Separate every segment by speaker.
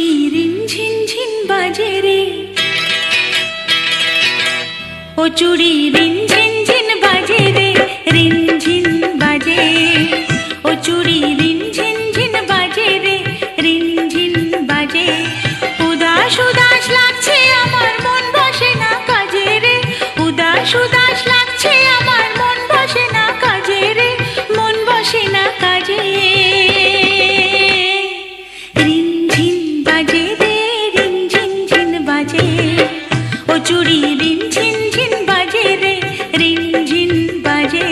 Speaker 1: চুড়ি রিন ঝিন ঝিন বাজে রে, ও চুড়ি রিন ঝিন ঝিন বাজে রে, রিন ঝিন বাজে। ও চুড়ি রিন ঝিন ঝিন বাজে রে, রিন ঝিন বাজে। উদাস উদাস লাগছে আমার মন বসে না কাজে রে, উদাস উদাস লাগছে আমার মন বসে না কাজে রে, মন বসে না কাজে। রিন ঝিন বাজে রে, রিন ঝিন ঝিন বাজে। ও চুড়ি রিন ঝিন ঝিন বাজে রে, রিন ঝিন বাজে।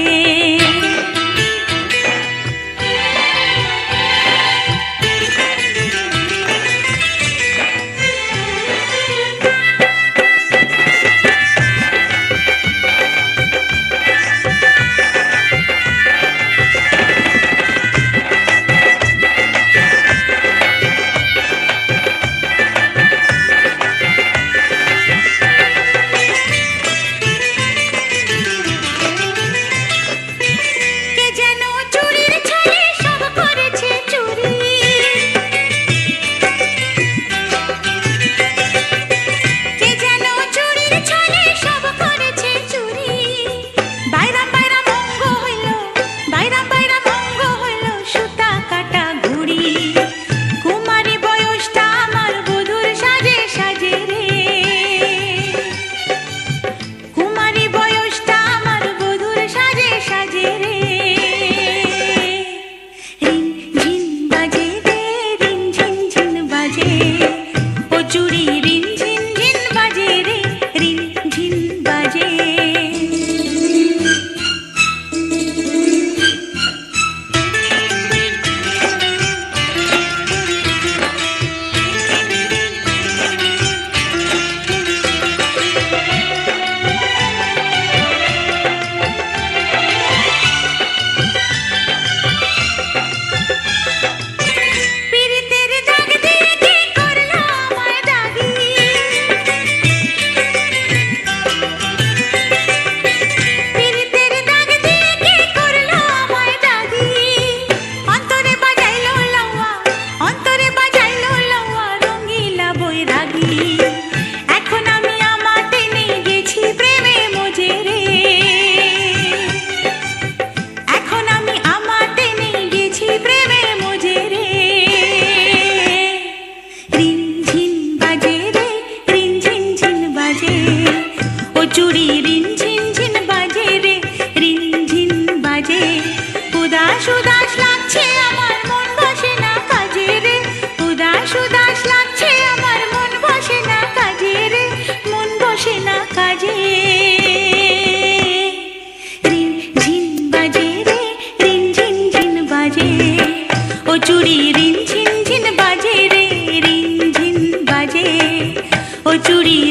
Speaker 1: চুড়ি রিন ঝিন ঝিন বাজে রে, রিন ঝিন বাজে। উদাস উদাস লাগছে আমার মন বসে না কাজে রে, উদাস উদাস লাগছে আমার মন বসে না কাজে রে, মন বসে না কাজে। রিন ঝিন বাজে রে, রিন ঝিন ঝিন বাজে। ও চুড়ি রিন ঝিন ঝিন বাজে রে, রিন ঝিন বাজে। ও চুড়ি